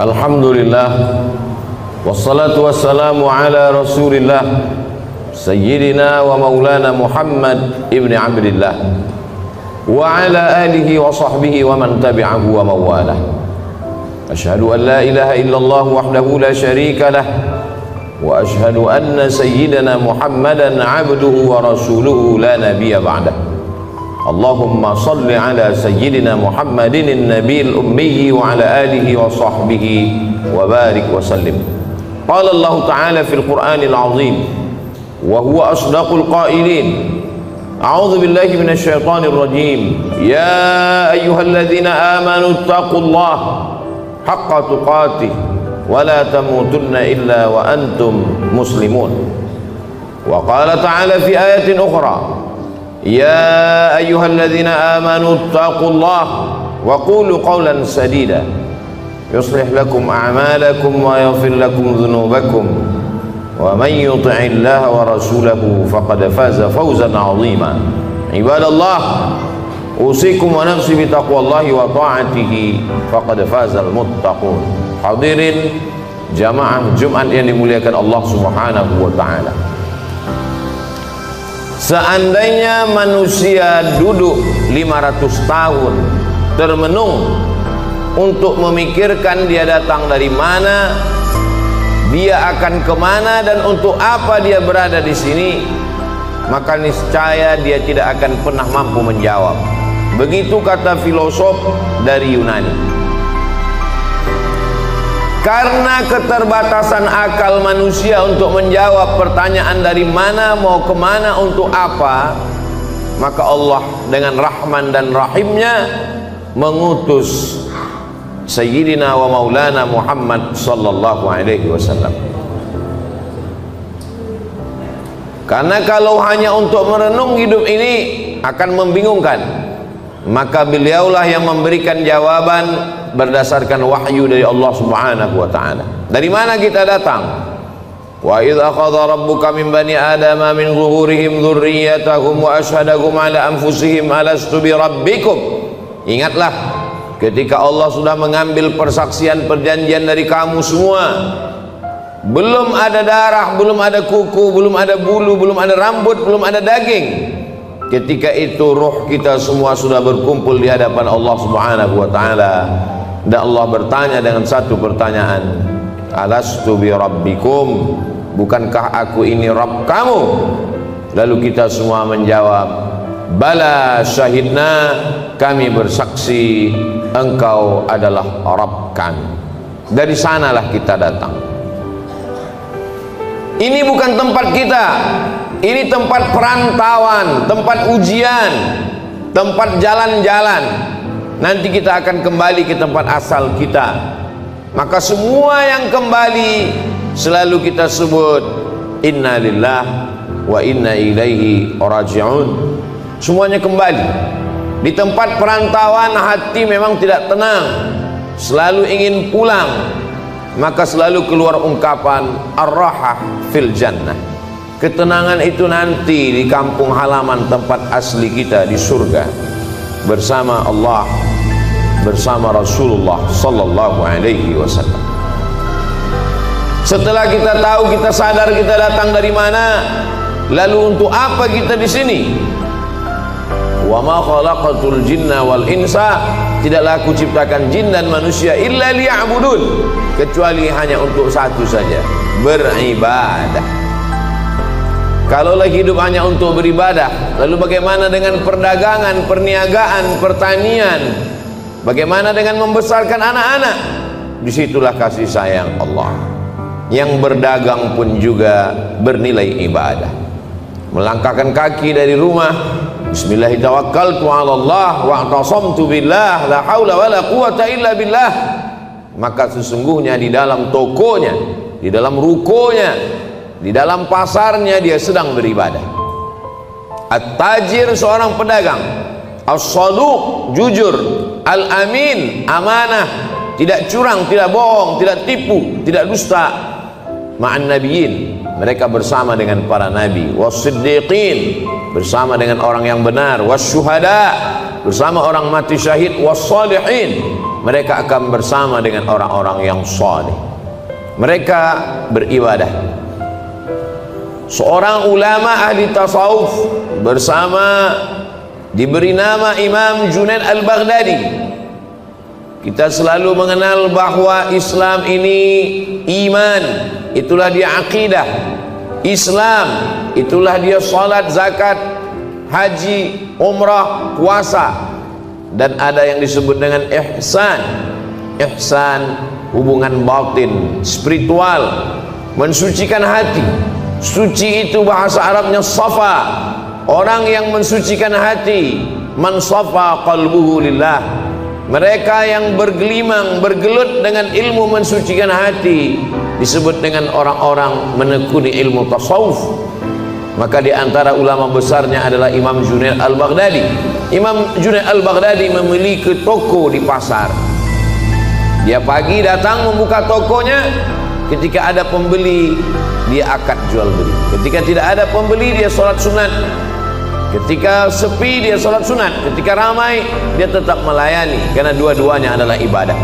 Alhamdulillah, wassalatu wassalamu ala rasulillah Sayyidina wa maulana Muhammad ibn Abdillah wa ala alihi wa sahbihi wa man tabi'ahu wa mawalah. Ashhadu an la ilaha illallah wahdahu la sharika lah wa ashhadu anna sayyidana Muhammadan abduhu wa rasuluhu la nabiyya ba'dah. Allahumma salli ala sayyidina Muhammadin an-nabiyil ummi wa ala alihi wa sahbihi wa barik wa sallim. Qala Allah ta'ala fil Qur'anil azim wa huwa asdaqul qailin. A'udzu billahi minasy syaithanir rajim. Ya ayyuhalladzina amanu taqullaha haqqa tuqatih wa la tamutunna illa wa antum muslimun. Wa qala ta'ala fi ayatin ukhra. Ya ayyuhalladzina amanu taqullaha wa qulu qawlan sadida yuslih lakum a'malakum wa yaghfir lakum dhunubakum wa man yuti'illaha wa rasulahu faqad faza fawzan 'azima. Ibadallah, usikum wa nafsi bi taqwallahi wa ta'atihi faqad fazal muttaqun. Hadirin jamaah Jumat yang dimuliakan Allah Subhanahu wa taala. Seandainya manusia duduk 500 tahun termenung untuk memikirkan dia datang dari mana, dia akan kemana, dan untuk apa dia berada di sini, maka niscaya dia tidak akan pernah mampu menjawab. Begitu kata filosof dari Yunani. Karena keterbatasan akal manusia untuk menjawab pertanyaan dari mana, mau kemana, untuk apa, maka Allah dengan Rahman dan Rahimnya mengutus Sayyidina wa Maulana Muhammad sallallahu alaihi wasallam. Karena kalau hanya untuk merenung hidup ini akan membingungkan, maka beliaulah yang memberikan jawaban berdasarkan wahyu dari Allah Subhanahu wa taala. Dari mana kita datang? Wa idz akhadha rabbuka min bani adama min zuhurihim dzurriyyatahum wa asyhadahum ala anfusihim alastu bi rabbikum. Ingatlah ketika Allah sudah mengambil persaksian perjanjian dari kamu semua. Belum ada darah, belum ada kuku, belum ada bulu, belum ada rambut, belum ada daging. Ketika itu ruh kita semua sudah berkumpul di hadapan Allah Subhanahu wa taala. Dan Allah bertanya dengan satu pertanyaan, alastu bi rabbikum, bukankah aku ini Rabb kamu? Lalu kita semua menjawab, bala syahidna, kami bersaksi engkau adalah Rabb kami. Dari sanalah kita datang. Ini bukan tempat kita, ini tempat perantauan, tempat ujian, tempat jalan-jalan. Nanti kita akan kembali ke tempat asal kita. Maka semua yang kembali selalu kita sebut inna lillah wa inna ilaihi raji'un. Semuanya kembali. Di tempat perantauan hati memang tidak tenang, selalu ingin pulang. Maka selalu keluar ungkapan ar-rahah fil jannah. Ketenangan itu nanti di kampung halaman tempat asli kita di surga, bersama Allah, bersama Rasulullah sallallahu alaihi wasallam. Setelah kita tahu, kita sadar kita datang dari mana, lalu untuk apa kita di sini? Wa ma khalaqatul jinna wal insa, tidaklah aku ciptakan jin dan manusia illa liya'budun, kecuali hanya untuk satu saja, beribadah. Kalaulah hidup hanya untuk beribadah, lalu bagaimana dengan perdagangan, perniagaan, pertanian? Bagaimana dengan membesarkan anak-anak? Disitulah kasih sayang Allah. Yang berdagang pun juga bernilai ibadah. Melangkahkan kaki dari rumah, bismillahirrahmanirrahim, wa'alallah wa'tasamtu billah la haula wa la quwata illa billah. Maka sesungguhnya di dalam tokonya, di dalam rukonya, di dalam pasarnya dia sedang beribadah. At-tajir seorang pedagang, as-saduq jujur, al-amin amanah, tidak curang, tidak bohong, tidak tipu, tidak dusta. Ma'an nabiyyin, mereka bersama dengan para nabi, was-siddiqin, bersama dengan orang yang benar, was-syuhada, bersama orang mati syahid, wassalihin, mereka akan bersama dengan orang-orang yang saleh. Mereka beribadah. Seorang ulama ahli tasawuf bersama diberi nama Imam Junaid al-Baghdadi. Kita selalu mengenal bahwa Islam ini iman, itulah dia akidah. Islam itulah dia salat, zakat, haji, umrah, puasa. Dan ada yang disebut dengan ihsan. Ihsan hubungan batin, spiritual, mensucikan hati. Suci itu bahasa Arabnya safa. Orang yang mensucikan hati, man safa qalbuhu lillah. Mereka yang bergelimang, bergelut dengan ilmu mensucikan hati disebut dengan orang-orang menekuni ilmu tasawuf. Maka di antara ulama besarnya adalah Imam Junaid al-Baghdadi. Imam Junaid al-Baghdadi memiliki toko di pasar. Dia pagi datang membuka tokonya, ketika ada pembeli dia akad jual beli. Ketika tidak ada pembeli dia sholat sunat. Ketika sepi dia sholat sunat. Ketika ramai dia tetap melayani, karena dua-duanya adalah ibadah.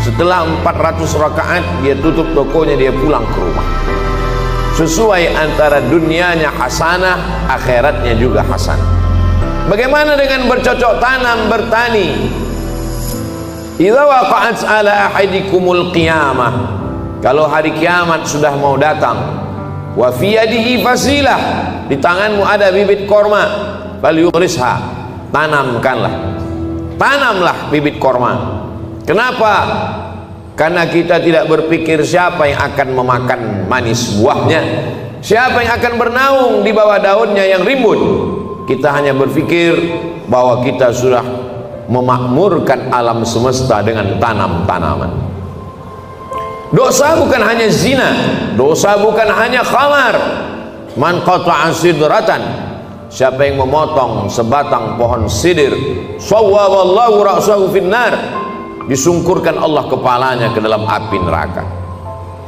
Setelah 400 rakaat dia tutup tokonya, dia pulang ke rumah. Sesuai antara dunianya hasanah, akhiratnya juga hasanah. Bagaimana dengan bercocok tanam, bertani? Idza waqa'at ala ahadikumul qiyamah, kalau hari kiamat sudah mau datang, wa fi yadihi fasilah, di tanganmu ada bibit korma, falyughrisha, tanamlah bibit korma. Kenapa? Karena kita tidak berpikir siapa yang akan memakan manis buahnya, siapa yang akan bernaung di bawah daunnya yang rimbun. Kita hanya berpikir bahwa kita sudah memakmurkan alam semesta dengan tanam-tanaman. Dosa bukan hanya zina, dosa bukan hanya khamar. Man qata'a sidratan, siapa yang memotong sebatang pohon sidir, sawwaballahu ra'sahu finnar, disungkurkan Allah kepalanya ke dalam api neraka.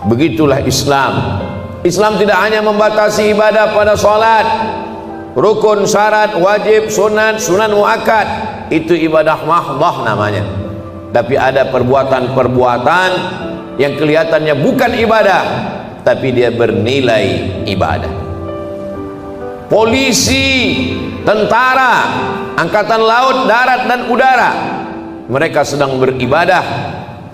Begitulah Islam. Islam tidak hanya membatasi ibadah pada salat, rukun, syarat, wajib, sunat, sunan muakkad, itu ibadah mahdhah namanya. Tapi ada perbuatan-perbuatan yang kelihatannya bukan ibadah, tapi dia bernilai ibadah. Polisi, tentara, angkatan laut, darat dan udara, mereka sedang beribadah.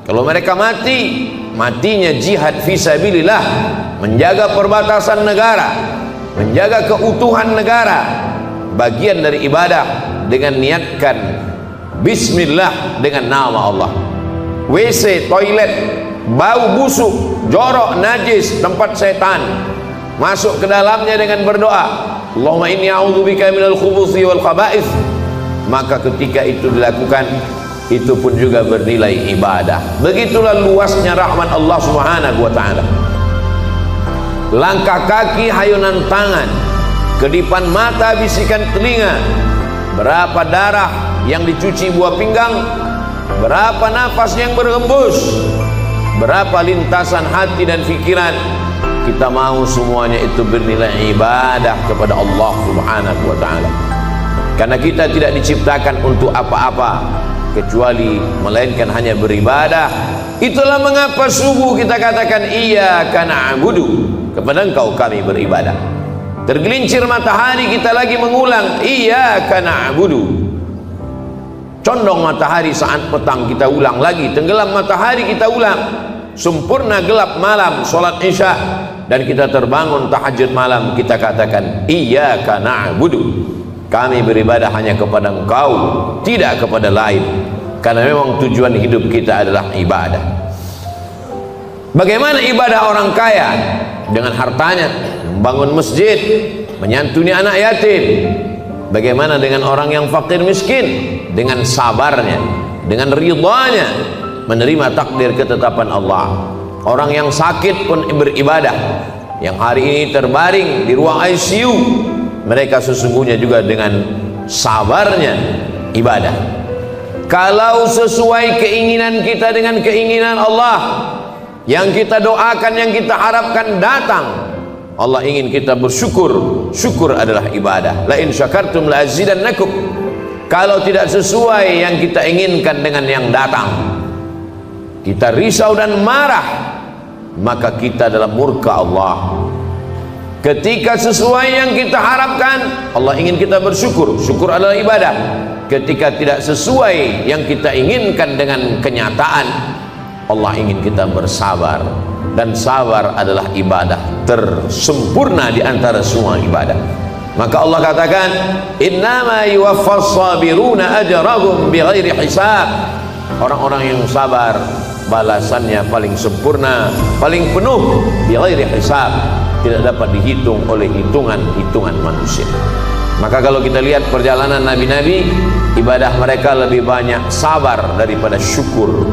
Kalau mereka mati, matinya jihad fisabilillah, menjaga perbatasan negara, menjaga keutuhan negara, bagian dari ibadah dengan niatkan bismillah dengan nama Allah. WC, toilet, bau busuk, jorok, najis, tempat setan, masuk ke dalamnya dengan berdoa, Allahumma inni a'udzubika minal khubuthi wal khaba'ith. Maka ketika itu dilakukan, itu pun juga bernilai ibadah. Begitulah luasnya rahmat Allah Subhanahu wa ta'ala. Langkah kaki, hayunan tangan, kedipan mata, bisikan telinga, berapa darah yang dicuci buah pinggang, berapa nafas yang berhembus, berapa lintasan hati dan pikiran, kita mau semuanya itu bernilai ibadah kepada Allah Subhanahu wa ta'ala. Karena kita tidak diciptakan untuk apa-apa kecuali melainkan hanya beribadah. Itulah mengapa subuh kita katakan iyyaka na'budu, kepada Engkau kami beribadah. Tergelincir matahari kita lagi mengulang iyyaka na'budu. Condong matahari saat petang kita ulang lagi, tenggelam matahari kita ulang, sempurna gelap malam sholat isya, dan kita terbangun tahajud malam, kita katakan iyyaka na'budu, kami beribadah hanya kepada Engkau, tidak kepada lain. Karena memang tujuan hidup kita adalah ibadah. Bagaimana ibadah orang kaya? Dengan hartanya, membangun masjid, menyantuni anak yatim. Bagaimana dengan orang yang fakir miskin? Dengan sabarnya, dengan ridhanya, menerima takdir ketetapan Allah. Orang yang sakit pun beribadah. Yang hari ini terbaring di ruang ICU, mereka sesungguhnya juga dengan sabarnya ibadah. Kalau sesuai keinginan kita dengan keinginan Allah, yang kita doakan, yang kita harapkan datang, Allah ingin kita bersyukur. Syukur adalah ibadah. La in syakartum la azidannakum. Kalau tidak sesuai yang kita inginkan dengan yang datang, kita risau dan marah, maka kita dalam murka Allah. Ketika sesuai yang kita harapkan, Allah ingin kita bersyukur. Syukur adalah ibadah. Ketika tidak sesuai yang kita inginkan dengan kenyataan, Allah ingin kita bersabar. Dan sabar adalah ibadah tersempurna di antara semua ibadah. Maka Allah katakan, innama yuwaffas sabiruna ajrahum bighairi hisab. Orang-orang yang sabar balasannya paling sempurna, paling penuh, bighairi hisab, tidak dapat dihitung oleh hitungan manusia. Maka kalau kita lihat perjalanan nabi-nabi, ibadah mereka lebih banyak sabar daripada syukur.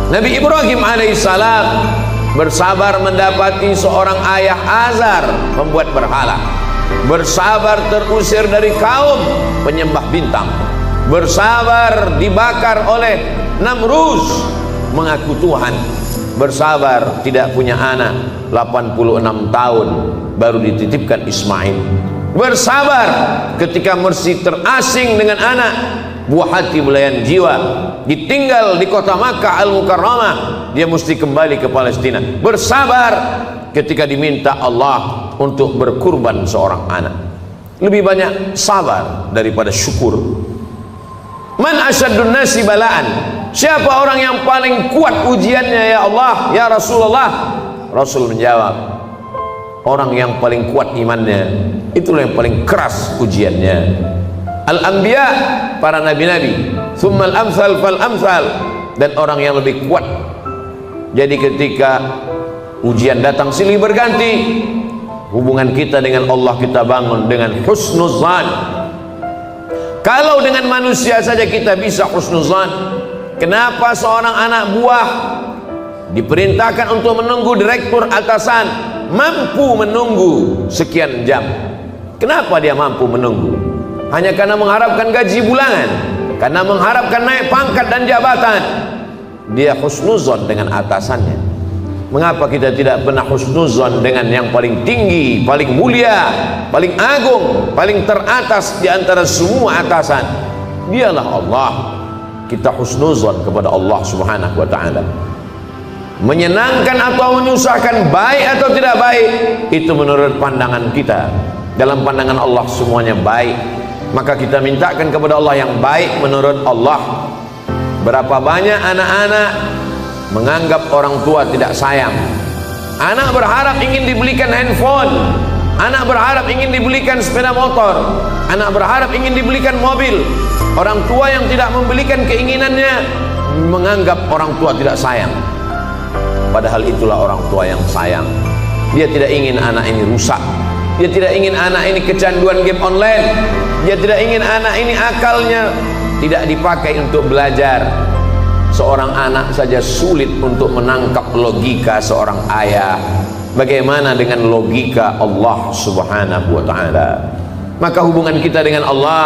Nabi Ibrahim alaihissalam bersabar mendapati seorang ayah Azar membuat berhala, bersabar terusir dari kaum penyembah bintang, bersabar dibakar oleh Namruz mengaku Tuhan, bersabar tidak punya anak 86 tahun baru dititipkan Ismail, bersabar ketika mesti terasing dengan anak, buah hati belayan jiwa, ditinggal di kota Makkah Al-Mukarramah, dia mesti kembali ke Palestina, bersabar ketika diminta Allah untuk berkurban seorang anak. Lebih banyak sabar daripada syukur. Man asyaddun nasi balaan, siapa orang yang paling kuat ujiannya ya Allah, ya Rasulullah? Rasul menjawab, orang yang paling kuat imannya, itulah yang paling keras ujiannya. Al-Anbiya, para nabi-nabi, thummal amsal fal amsal, dan orang yang lebih kuat. Jadi ketika ujian datang silih berganti, hubungan kita dengan Allah kita bangun dengan husnuzan. Kalau dengan manusia saja kita bisa husnuzan, kenapa seorang anak buah diperintahkan untuk menunggu direktur atasan mampu menunggu sekian jam? Kenapa dia mampu menunggu? Hanya karena mengharapkan gaji bulanan, karena mengharapkan naik pangkat dan jabatan. Dia husnuzon dengan atasannya. Mengapa kita tidak pernah husnuzon dengan yang paling tinggi, paling mulia, paling agung, paling teratas di antara semua atasan? Dialah Allah. Kita husnuzon kepada Allah subhanahu wa ta'ala. Menyenangkan atau menyusahkan, baik atau tidak baik, itu menurut pandangan kita. Dalam pandangan Allah semuanya baik. Maka kita mintakan kepada Allah yang baik menurut Allah. Berapa banyak anak-anak menganggap orang tua tidak sayang. Anak berharap ingin dibelikan handphone, anak berharap ingin dibelikan sepeda motor, anak berharap ingin dibelikan mobil. Orang tua yang tidak membelikan keinginannya menganggap orang tua tidak sayang. Padahal itulah orang tua yang sayang. Dia tidak ingin anak ini rusak, dia tidak ingin anak ini kecanduan game online, dia tidak ingin anak ini akalnya tidak dipakai untuk belajar. Seorang anak saja sulit untuk menangkap logika seorang ayah, bagaimana dengan logika Allah subhanahu wa ta'ala? Maka hubungan kita dengan Allah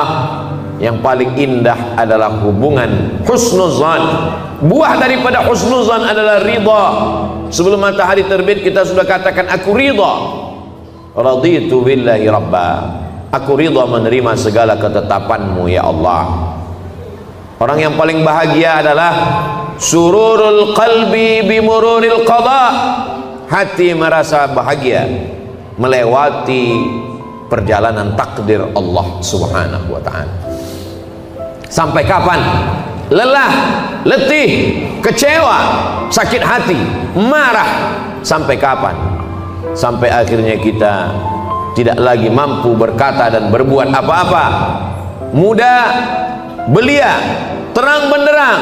yang paling indah adalah hubungan husnuzan. Buah daripada husnuzan adalah ridha. Sebelum matahari terbit kita sudah katakan aku ridha, raditu billahi rabba, aku ridha menerima segala ketetapanmu ya Allah. Orang yang paling bahagia adalah sururul qalbi bimururil qada, hati merasa bahagia melewati perjalanan takdir Allah subhanahu wa ta'ala. Sampai kapan? Lelah, letih, kecewa, sakit hati, marah. Sampai kapan? Sampai akhirnya kita tidak lagi mampu berkata dan berbuat apa-apa. Muda, belia, terang benderang,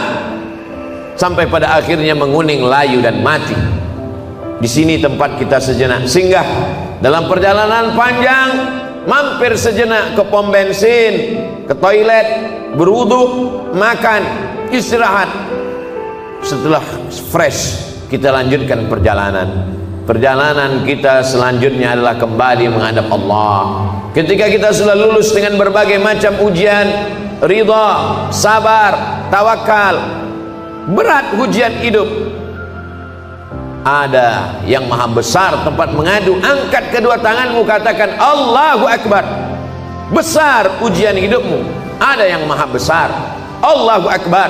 sampai pada akhirnya menguning, layu dan mati. Di sini tempat kita sejenak singgah dalam perjalanan panjang, mampir sejenak ke pom bensin, ke toilet, berwudu, makan, istirahat. Setelah fresh kita lanjutkan perjalanan. Perjalanan kita selanjutnya adalah kembali menghadap Allah. Ketika kita sudah lulus dengan berbagai macam ujian, ridha, sabar, tawakal, berat ujian hidup, ada yang maha besar tempat mengadu. Angkat kedua tanganmu, katakan Allahu Akbar. Besar ujian hidupmu, ada yang maha besar. Allahu Akbar,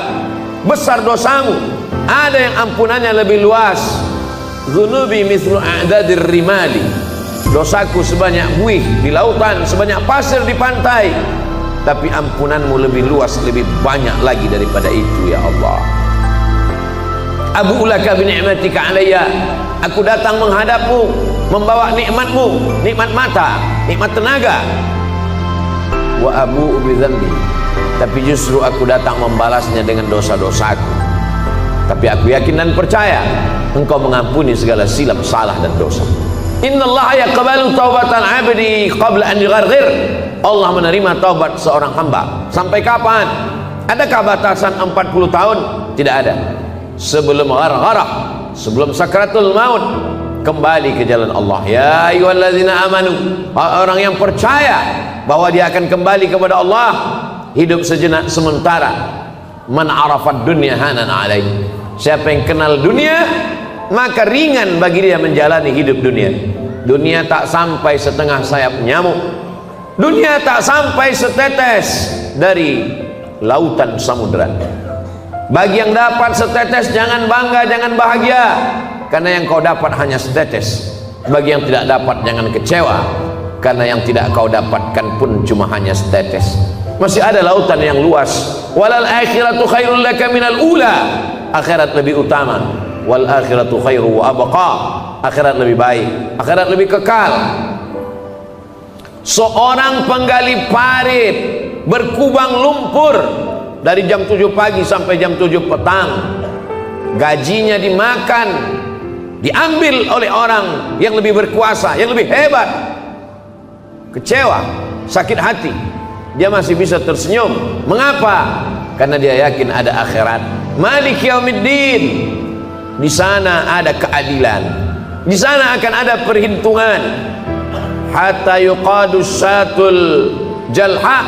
besar dosamu, ada yang ampunannya lebih luas. Dzunubi mithlu a'dadir rimali, dosaku sebanyak buih di lautan, sebanyak pasir di pantai, tapi ampunanmu lebih luas, lebih banyak lagi daripada itu ya Allah. Abu'u laka bi ni'matika alayya, aku datang menghadapmu membawa nikmatmu, nikmat mata, nikmat tenaga. Wa abu'u bi dzambi, tapi justru aku datang membalasnya dengan dosa-dosaku. Tapi aku yakin dan percaya Engkau mengampuni segala silap, salah dan dosa. Innallaha yaqbalu taubatan 'abdi qabla an yugharghir. Allah menerima taubat seorang hamba sampai kapan? Adakah batasan 40 tahun? Tidak ada. Sebelum ghargharah, sebelum sakratul maut, kembali ke jalan Allah. Ya ayyuhalladzina amanu, orang yang percaya bahwa dia akan kembali kepada Allah, hidup sejenak sementara. Man arafad dunya hanan alaih, siapa yang kenal dunia maka ringan bagi dia menjalani hidup dunia. Dunia tak sampai setengah sayap nyamuk, dunia tak sampai setetes dari lautan samudra. Bagi yang dapat setetes jangan bangga, jangan bahagia, karena yang kau dapat hanya setetes. Bagi yang tidak dapat jangan kecewa, karena yang tidak kau dapatkan pun cuma hanya setetes. Masih ada lautan yang luas. Walal akhiratu khairul laka minal ula, akhirat lebih utama. Wal akhiratu khairu wa abqa, akhirat lebih baik, akhirat lebih kekal. Seorang penggali parit berkubang lumpur dari jam 7 pagi sampai jam 7 petang, gajinya dimakan, diambil oleh orang yang lebih berkuasa, yang lebih hebat. Kecewa, sakit hati, dia masih bisa tersenyum. Mengapa? Karena dia yakin ada akhirat. Malik yaumiddin, di sana ada keadilan, di sana akan ada perhitungan. Hatta yuqadu syatul jalha,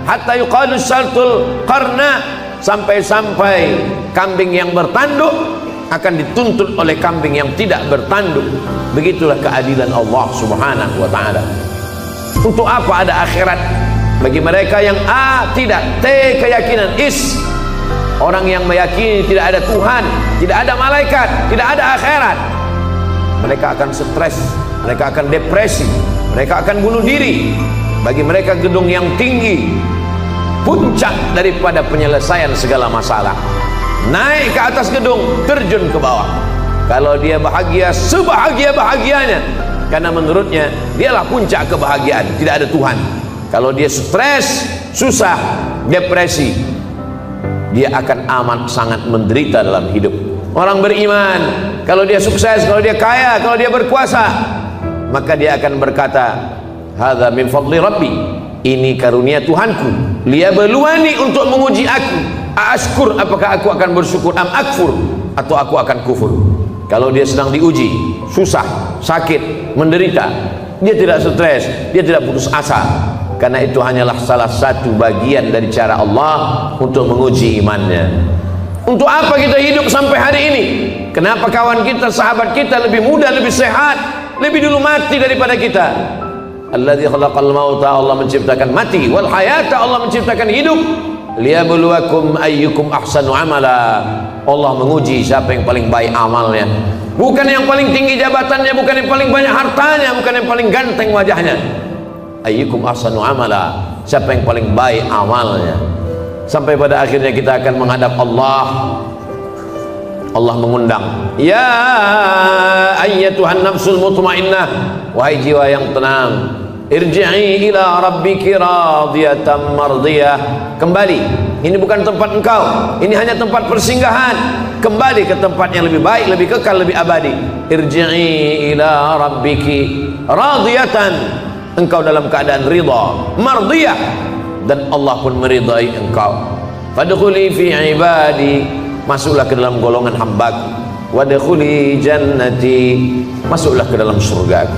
hatta yuqadu syatul qarna, sampai-sampai kambing yang bertanduk akan dituntut oleh kambing yang tidak bertanduk. Begitulah keadilan Allah subhanahu wa ta'ala. Untuk apa ada akhirat? Bagi mereka yang A, tidak, T, keyakinan, is, orang yang meyakini tidak ada Tuhan, tidak ada malaikat, tidak ada akhirat, mereka akan stres, mereka akan depresi, mereka akan bunuh diri. Bagi mereka gedung yang tinggi puncak daripada penyelesaian segala masalah. Naik ke atas gedung, terjun ke bawah. Kalau dia bahagia, sebahagia-bahagianya, karena menurutnya dialah puncak kebahagiaan, tidak ada Tuhan. Kalau dia stres, susah, depresi, dia akan amat sangat menderita dalam hidup. Orang beriman, kalau dia sukses, kalau dia kaya, kalau dia berkuasa, maka dia akan berkata, hadza min fadli rabbi, ini karunia Tuhanku, liyabluwani, untuk menguji aku, ashkur, apakah aku akan bersyukur, am akfur, atau aku akan kufur. Kalau dia sedang diuji, susah, sakit, menderita, dia tidak stres, dia tidak putus asa, karena itu hanyalah salah satu bagian dari cara Allah untuk menguji imannya. Untuk apa kita hidup sampai hari ini? Kenapa kawan kita, sahabat kita lebih muda, lebih sehat, lebih dulu mati daripada kita? Alladzi khalaqal mauta, Allah menciptakan mati, wal hayata, Allah menciptakan hidup, liyabluwakum ayyukum ahsanu amala. Allah menguji siapa yang paling baik amalnya, bukan yang paling tinggi jabatannya, bukan yang paling banyak hartanya, bukan yang paling ganteng wajahnya. Ayyukum ahsanu amala, siapa yang paling baik amalnya. Sampai pada akhirnya kita akan menghadap Allah. Allah mengundang, ya ayyatuhan nafsul mutmainnah, wahai jiwa yang tenang, irji'i ila rabbiki radiyatan mardiyah, kembali. Ini bukan tempat engkau, ini hanya tempat persinggahan. Kembali ke tempat yang lebih baik, lebih kekal, lebih abadi. Irji'i ila rabbiki radiyatan, engkau dalam keadaan ridha, mardiyah, dan Allah pun meridai engkau. Fadkhuli fi ibadi, masuklah ke dalam golongan hambaku. Wadkhuli jannati, masuklah ke dalam surgaku.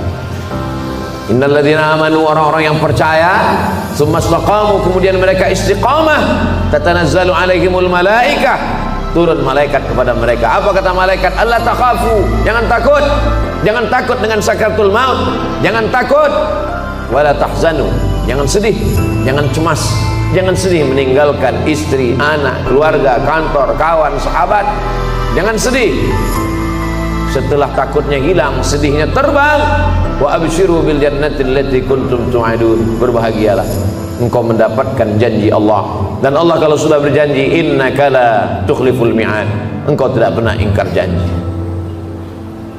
Innal ladzina amanu, orang-orang yang percaya, tsumma istaqamu, kemudian mereka istiqamah, tatanazzalu alaihimul malaikah, turun malaikat kepada mereka. Apa kata malaikat? Allah takhafu, jangan takut, jangan takut dengan sakaratul maut, jangan takut. Wala tahzanu, jangan sedih, jangan cemas, Jangan sedih meninggalkan istri, anak, keluarga, kantor, kawan, sahabat. Jangan sedih. Setelah takutnya hilang, sedihnya terbang. Wa abshiru bil jannati allati kuntum tu'adun. Berbahagialah, engkau mendapatkan janji Allah. Dan Allah kalau sudah berjanji, innaka la tukhliful mi'ad, engkau tidak pernah ingkar janji.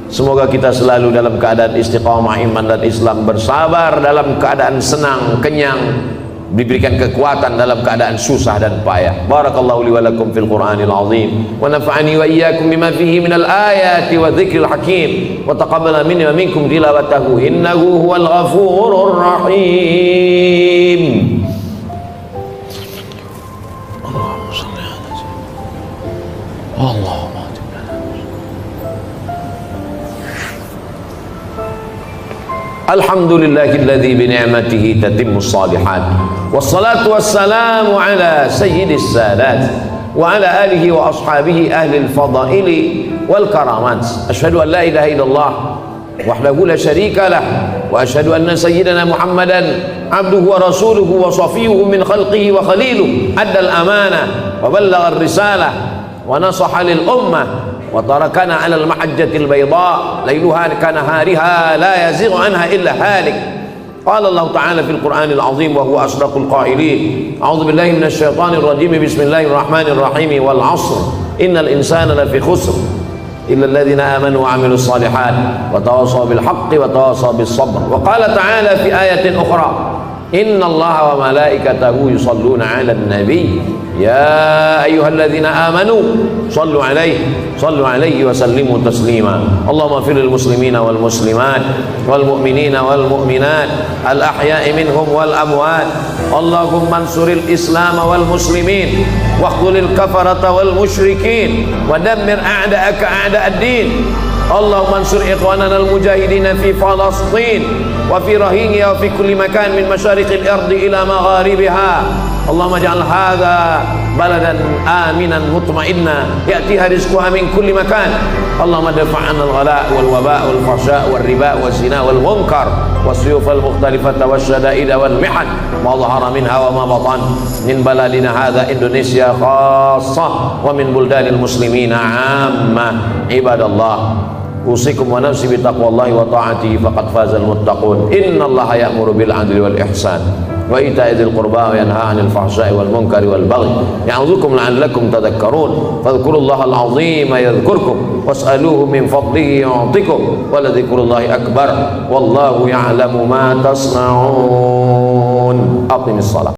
Semoga kita selalu dalam keadaan istiqamah iman dan Islam, bersabar dalam keadaan senang, kenyang, diberikan kekuatan dalam keadaan susah dan payah. Barakallahu li wa lakum fil Qur'anil azim wa nafa'ani wa iyyakum bima fihi minal ayati wa dzikril hakim wa taqabbala minni wa minkum tilawatahu innahu huwal ghafurur rahim. Allahumma shalli ala sayyidina Allahumma Alhamdulillahilladzi bi ni'matihi tatimmus shalihat. Wassalatu wassalamu ala sayyidis sadat wa ala alihi wa ashabihi ahlil fadaili wal karamat. Asyhadu an la ilaha illallah wahdahu la syarika lah wa asyhadu anna sayyidana Muhammadan abduhu wa rasuluhu wa safiyuhu min khalqihi wa khaliluhu addal amanah wa ballagha ar-risalah wa nasaha lil ummah وتركنا على المحجة البيضاء ليلها كنهارها لا يزيغ عنها إلا هالك. قال الله تعالى في القرآن العظيم وهو أصدق القائلين أعوذ بالله من الشيطان الرجيم بسم الله الرحمن الرحيم والعصر إن الإنسان لفي خسر إلا الذين آمنوا وعملوا الصالحات وتواصوا بالحق وتواصوا بالصبر. وقال تعالى في آية أخرى إن الله وملائكته يصلون على النبي يا أيها الذين آمنوا صلوا عليه وسلموا تسليما. اللهم اغفر للمسلمين والمسلمات والمؤمنين والمؤمنات الأحياء منهم والأموات. اللهم انصر الإسلام والمسلمين واخذل الكفرة والمشركين ودمر أعداءك أعداء الدين. اللهم انصر إخواننا المجاهدين في فلسطين وفي رهينها وفي كل مكان من مشارق الأرض إلى مغاربها. اللهم اجعل هذا بلدا آمنا مطمئنا يأتيها رزقها من كل مكان. اللهم ادفع عنا الغلاء والوباء والفحشاء والربا والزنا والمنكر والسيوف المختلفة والشدائد والمحن ما ظهر منها وما بطن من بلدنا هذا إندونيسيا خاصة ومن بلدان المسلمين عامة. عباد الله أوصيكم ونفسي بتقوى الله وطاعته فقد فاز المتقون. إن الله يأمر بالعدل والإحسان وإيتاء ذي القربى وينهى عن الفحشاء والمنكر والبغي يعظكم لعلكم تذكرون. فاذكروا الله العظيم يذكركم واسألوه من فضله يعطكم ولذكر الله أكبر والله يعلم ما تصنعون. أقم الصلاة.